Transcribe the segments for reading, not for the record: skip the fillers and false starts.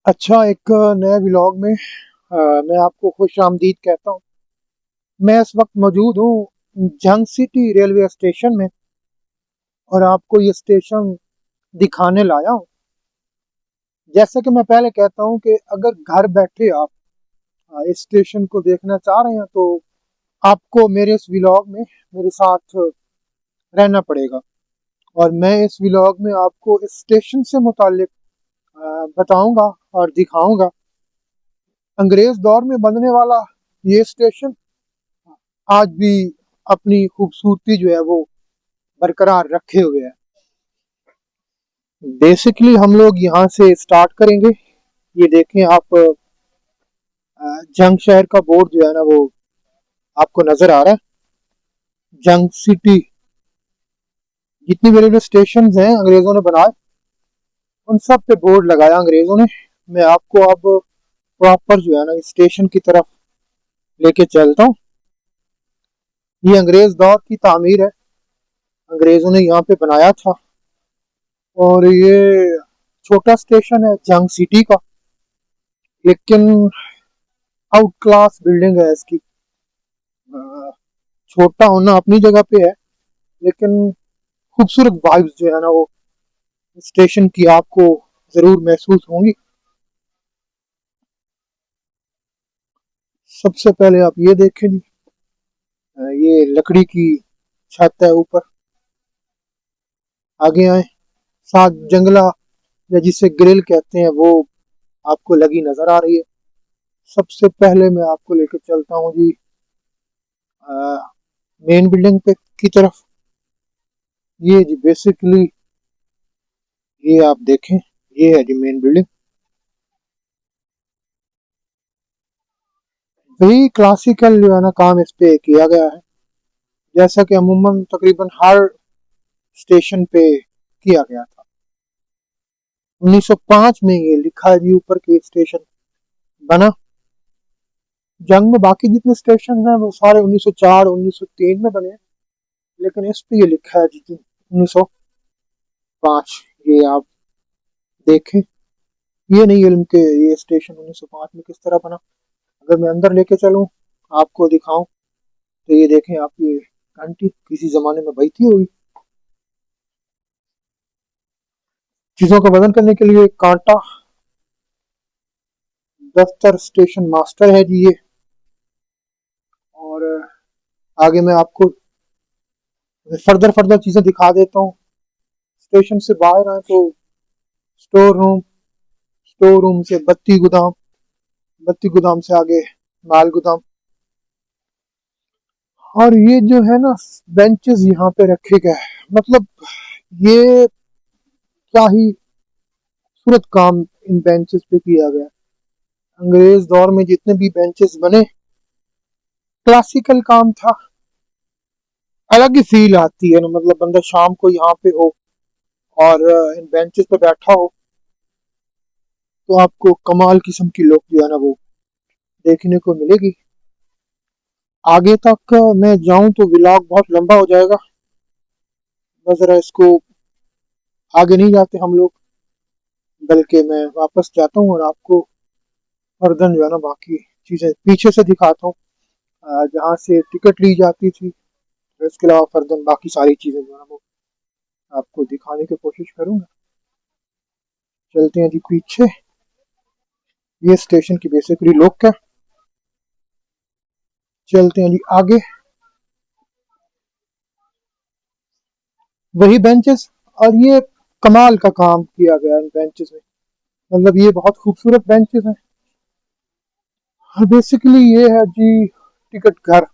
अच्छा, एक नए व्लॉग में मैं आपको खुश आमदीद कहता हूँ। मैं इस वक्त मौजूद हूँ जंग सिटी रेलवे स्टेशन में और आपको ये स्टेशन दिखाने लाया हूँ। जैसे कि मैं पहले कहता हूँ कि अगर घर बैठे आप इस स्टेशन को देखना चाह रहे हैं तो आपको मेरे इस व्लॉग में मेरे साथ रहना पड़ेगा। और मैं इस व्लॉग में आपको इस स्टेशन से मुतालिक बताऊंगा और दिखाऊंगा। अंग्रेज दौर में बनने वाला ये स्टेशन आज भी अपनी खूबसूरती जो है वो बरकरार रखे हुए है। बेसिकली हम लोग यहाँ से स्टार्ट करेंगे। ये देखें आप, जंग शहर का बोर्ड जो है ना वो आपको नजर आ रहा है। जंग सिटी, जितनी भी रेलवे स्टेशन हैं अंग्रेजों ने बनाए, उन सब पे बोर्ड लगाया अंग्रेजों ने। मैं आपको अब प्रॉपर जो है ना स्टेशन की तरफ लेके चलता हूँ। ये अंग्रेज दौर की तामीर है, अंग्रेजों ने यहाँ पे बनाया था। और ये छोटा स्टेशन है जंग सिटी का, लेकिन आउट क्लास बिल्डिंग है इसकी। अ, छोटा होना अपनी जगह पे है, लेकिन खूबसूरत वाइब्स जो है ना वो स्टेशन की आपको जरूर महसूस होंगी। सबसे पहले आप ये देखें जी, ये लकड़ी की छत है ऊपर। आगे आए, साथ जंगला या जिसे ग्रिल कहते हैं वो आपको लगी नजर आ रही है। सबसे पहले मैं आपको लेकर चलता हूँ जी मेन बिल्डिंग पे की तरफ। ये जी बेसिकली, ये आप देखें, ये है जी मेन बिल्डिंग। वही क्लासिकल जो है ना काम इस पे किया गया है, जैसा कि अमूमन तकरीबन हर स्टेशन पे किया गया था। 1905 में ये लिखा है जी ऊपर के स्टेशन बना। जंग में बाकी जितने स्टेशन हैं वो सारे 1904 1903 में बने हैं, लेकिन इस पे ये लिखा है जी 1905। ये आप देखें, ये नहीं इल्म के ये स्टेशन 1905 में किस तरह बना। अगर मैं अंदर लेके चलूं आपको दिखाऊं तो ये देखें आप, ये घंटी किसी जमाने में बजती होगी। चीजों का वजन करने के लिए एक कांटा। दफ्तर स्टेशन मास्टर है जी ये। और आगे मैं आपको फर्दर फर्दर चीजें दिखा देता हूँ। स्टेशन से बाहर आए तो स्टोर रूम, स्टोर रूम से बत्ती गोदाम, बत्ती गोदाम से आगे माल गोदाम। और ये जो है ना बेंचेस यहाँ पे रखे गए हैं, मतलब ये क्या ही खूबसूरत काम इन बेंचेस पे किया गया। अंग्रेज दौर में जितने भी बेंचेस बने, क्लासिकल काम था। अलग ही फील आती है ना, मतलब बंदा शाम को यहाँ पे हो और इन बेंचेस पे बैठा हो तो आपको कमाल किस्म की लुक जो है ना वो देखने को मिलेगी। आगे तक मैं जाऊं तो व्लॉग बहुत लंबा हो जाएगा। बस जरा इसको आगे नहीं जाते हम लोग, बल्कि मैं वापस जाता हूँ और आपको फर्दर जो है ना बाकी चीजें पीछे से दिखाता हूँ, जहाँ से टिकट ली जाती थी। इसके अलावा फर्दर बाकी सारी चीजें जो है ना वो आपको दिखाने की कोशिश करूंगा। चलते हैं जी पीछे। ये स्टेशन की बेसिकली लुक है। चलते हैं जी आगे। वही बेंचेस, और ये कमाल का काम किया गया इन बेंचेस में, मतलब ये बहुत खूबसूरत बेंचेस हैं। और बेसिकली ये है जी टिकट घर।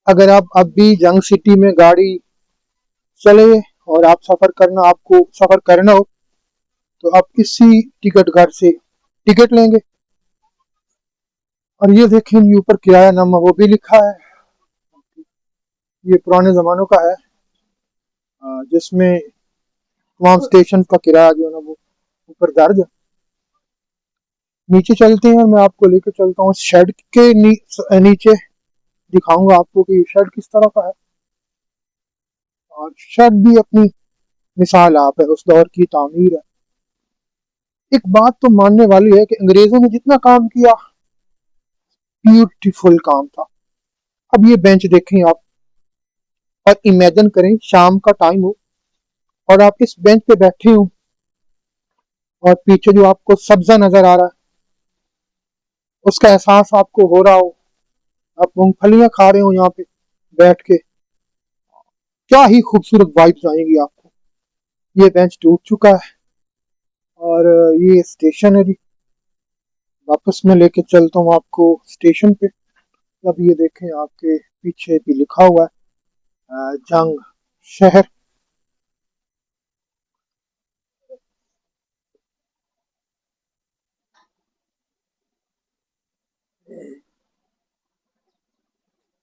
अगर आप अब भी जंग सिटी में गाड़ी चले और आप सफर करना हो तो आप इसी टिकट घर से टिकट लेंगे। और ये देखें ये ऊपर किराया नामा वो भी लिखा है। ये पुराने जमानों का है, जिसमें तमाम स्टेशन का किराया जो है ना वो ऊपर दर्ज है। नीचे चलते हैं और मैं आपको लेकर चलता हूँ शेड के नीचे। दिखाऊंगा आपको कि शेड किस तरह का है। और शेड भी अपनी मिसाल आप है, उस दौर की तामीर है। एक बात तो मानने वाली है कि अंग्रेजों ने जितना काम किया, ब्यूटीफुल काम था। अब ये बेंच देखें आप, और इमेजिन करें शाम का टाइम हो और आप इस बेंच पे बैठे हो, और पीछे जो आपको सब्जा नजर आ रहा है उसका एहसास आपको हो रहा हो, आप मूंगफलियां खा रहे हो यहाँ पे बैठ के, क्या ही खूबसूरत वाइब्स आएंगी आपको। ये बेंच टूट चुका है और ये स्टेशन है जी। वापस मैं लेके चलता हूँ आपको स्टेशन पे। अब ये देखें आपके पीछे भी लिखा हुआ है जंग शहर।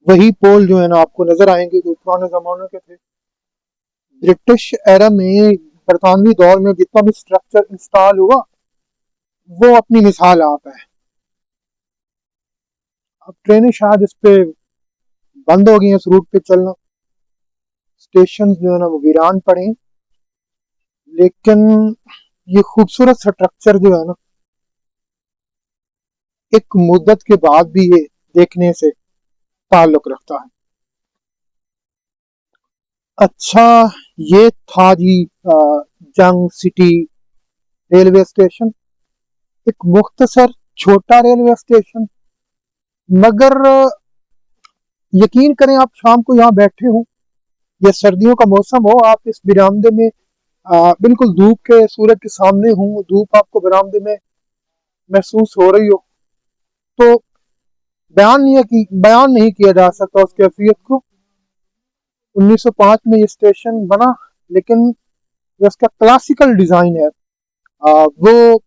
वही पोल जो है ना आपको नजर आएंगे जो पुराने जमाने के थे। ब्रिटिश एरा में, बरतानवी दौर में जितना भी स्ट्रक्चर इंस्टॉल हुआ वो अपनी मिसाल आप है। अब ट्रेनें शायद इस पे बंद हो गई हैं इस रूट पे चलना, स्टेशन जो है ना वो वीरान पड़े हैं। लेकिन ये खूबसूरत स्ट्रक्चर जो है ना, एक मुद्दत के बाद भी ये देखने से ताल्लुक रखता है। अच्छा, ये था जी जंग सिटी रेलवे स्टेशन। एक मुख्तसर छोटा रेलवे स्टेशन, मगर यकीन करें आप शाम को यहाँ बैठे हो या सर्दियों का मौसम हो, आप इस बरामदे में बिल्कुल धूप के, सूरज के सामने हूँ, धूप आपको बरामदे में महसूस हो रही हो, तो बयान नहीं किया जा सकता उस कैफियत को। 1905 में ये स्टेशन बना, लेकिन जो इसका क्लासिकल डिजाइन है वो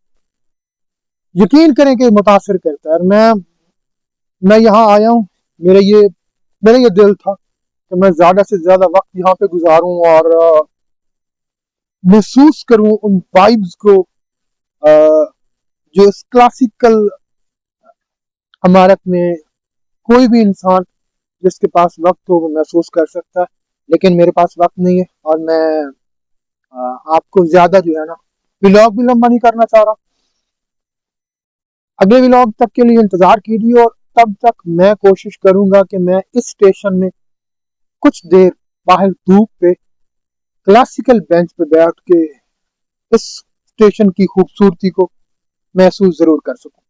यकीन करें कि मुतासिर करता है। मैं यहाँ आया हूँ, मेरा ये मेरा ये दिल था कि मैं ज्यादा से ज्यादा वक्त यहाँ पे गुजारूं और महसूस करूं उन वाइब्स को, जो इस क्लासिकल इमारत में कोई भी इंसान जिसके पास वक्त हो वो महसूस कर सकता है। लेकिन मेरे पास वक्त नहीं है और मैं आपको ज्यादा जो है ना व्लॉग भी लंबा नहीं करना चाह रहा। अगले व्लॉग तक के लिए इंतजार कीजिए, और तब तक मैं कोशिश करूंगा कि मैं इस स्टेशन में कुछ देर बाहर धूप पे क्लासिकल बेंच पे बैठ के इस स्टेशन की खूबसूरती को महसूस जरूर कर सकूं।